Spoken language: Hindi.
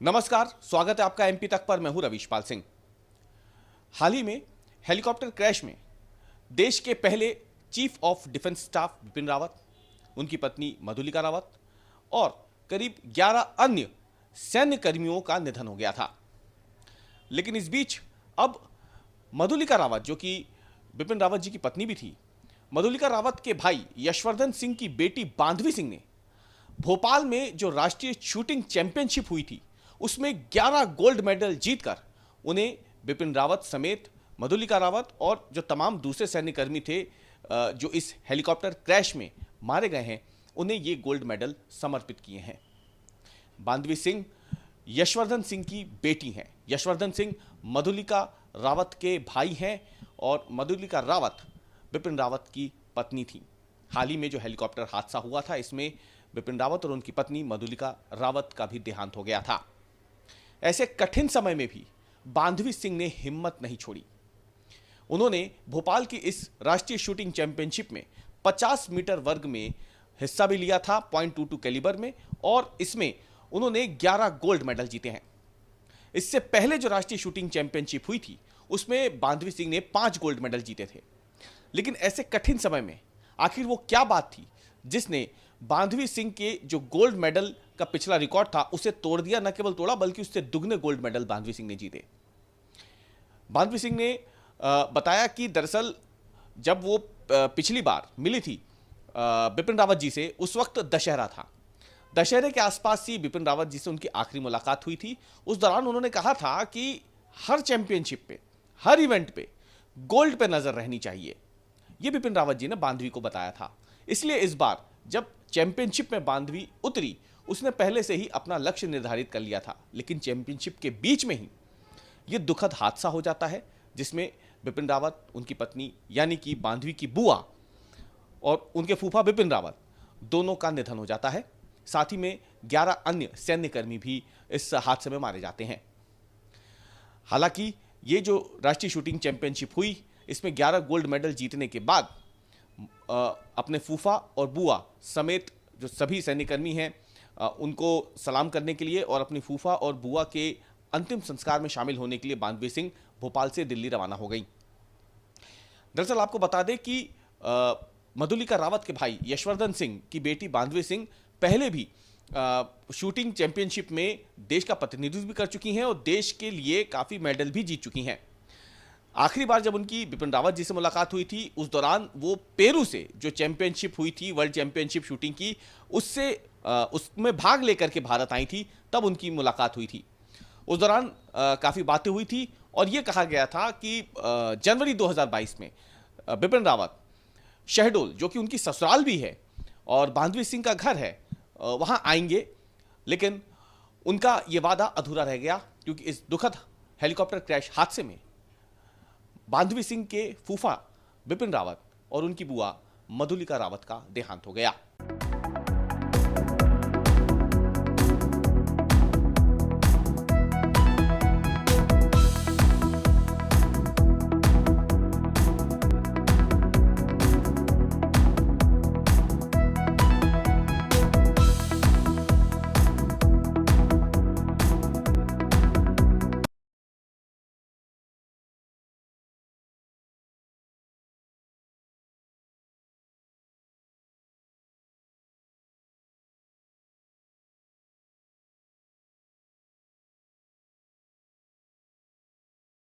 नमस्कार, स्वागत है आपका एमपी तक पर। मैं हूं रविशपाल सिंह। हाल ही में हेलीकॉप्टर क्रैश में देश के पहले chief of defence staff Bipin Rawat, उनकी पत्नी मधुलिका रावत और करीब 11 अन्य सैन्य कर्मियों का निधन हो गया था। लेकिन इस बीच अब मधुलिका रावत, जो कि बिपिन रावत जी की पत्नी भी थी, मधुलिका रावत के भाई यशवर्धन सिंह की बेटी बांधवी सिंह ने भोपाल में जो राष्ट्रीय शूटिंग चैंपियनशिप हुई थी उसमें 11 गोल्ड मेडल जीतकर उन्हें बिपिन रावत समेत मधुलिका रावत और जो तमाम दूसरे सैन्यकर्मी थे जो इस हेलीकॉप्टर क्रैश में मारे गए हैं, उन्हें ये गोल्ड मेडल समर्पित किए हैं। बांधवी सिंह यशवर्धन सिंह की बेटी हैं। यशवर्धन सिंह मधुलिका रावत के भाई हैं और मधुलिका रावत बिपिन रावत की पत्नी थी। हाल ही में जो हेलीकॉप्टर हादसा हुआ था, इसमें बिपिन रावत और उनकी पत्नी मधुलिका रावत का भी देहांत हो गया था। ऐसे कठिन समय में भी बांधवी सिंह ने हिम्मत नहीं छोड़ी। उन्होंने भोपाल की इस राष्ट्रीय शूटिंग चैंपियनशिप में 50 मीटर वर्ग में हिस्सा भी लिया था, .22 कैलिबर में, और इसमें उन्होंने 11 गोल्ड मेडल जीते हैं। इससे पहले जो राष्ट्रीय शूटिंग चैंपियनशिप हुई थी उसमें बांधवी सिंह ने 5 गोल्ड मेडल जीते थे। लेकिन ऐसे कठिन समय में आखिर वो क्या बात थी जिसने बांधवी सिंह के जो गोल्ड मेडल का पिछला रिकॉर्ड था उसे तोड़ दिया? न केवल तोड़ा बल्कि उससे दुगने गोल्ड मेडल बांधवी सिंह ने जीते। बांधवी सिंह ने बताया कि दरअसल जब वो पिछली बार मिली थी बिपिन रावत जी से, उस वक्त दशहरा था। दशहरे के आसपास ही बिपिन रावत जी से उनकी आखिरी मुलाकात हुई थी। उस दौरान उन्होंने कहा था कि हर चैंपियनशिप पे, हर इवेंट पे गोल्ड पे नजर रहनी चाहिए। ये बिपिन रावत जी ने बांधवी को बताया था। इसलिए इस बार जब चैंपियनशिप में बांधवी उतरी, उसने पहले से ही अपना लक्ष्य निर्धारित कर लिया था। लेकिन चैंपियनशिप के बीच में ही यह दुखद हादसा हो जाता है जिसमें बिपिन रावत, उनकी पत्नी यानी कि बांधवी की बुआ और उनके फूफा बिपिन रावत दोनों का निधन हो जाता है। साथ ही में 11 अन्य सैन्यकर्मी भी इस हादसे में मारे जाते हैं। हालांकि ये जो राष्ट्रीय शूटिंग चैंपियनशिप हुई, इसमें 11 गोल्ड मेडल जीतने के बाद अपने फूफा और बुआ समेत जो सभी सैन्यकर्मी हैं उनको सलाम करने के लिए और अपनी फूफा और बुआ के अंतिम संस्कार में शामिल होने के लिए बांधवी सिंह भोपाल से दिल्ली रवाना हो गई। दरअसल आपको बता दें कि मधुलिका रावत के भाई यशवर्धन सिंह की बेटी बांधवी सिंह पहले भी शूटिंग चैंपियनशिप में देश का प्रतिनिधित्व भी कर चुकी हैं और देश के लिए काफी मेडल भी जीत चुकी हैं। आखिरी बार जब उनकी बिपिन रावत जी से मुलाकात हुई थी, उस दौरान वो पेरू से जो चैंपियनशिप हुई थी, वर्ल्ड चैंपियनशिप शूटिंग की, उसमें भाग लेकर के भारत आई थी, तब उनकी मुलाकात हुई थी। उस दौरान काफी बातें हुई थी और ये कहा गया था कि जनवरी 2022 में बिपिन रावत शहडोल, जो कि उनकी ससुराल भी है और बांधवी सिंह का घर है, वहां आएंगे। लेकिन उनका यह वादा अधूरा रह गया क्योंकि इस दुखद हेलीकॉप्टर क्रैश हादसे में बांधवी सिंह के फूफा बिपिन रावत और उनकी बुआ मधुलिका रावत का देहांत हो गया।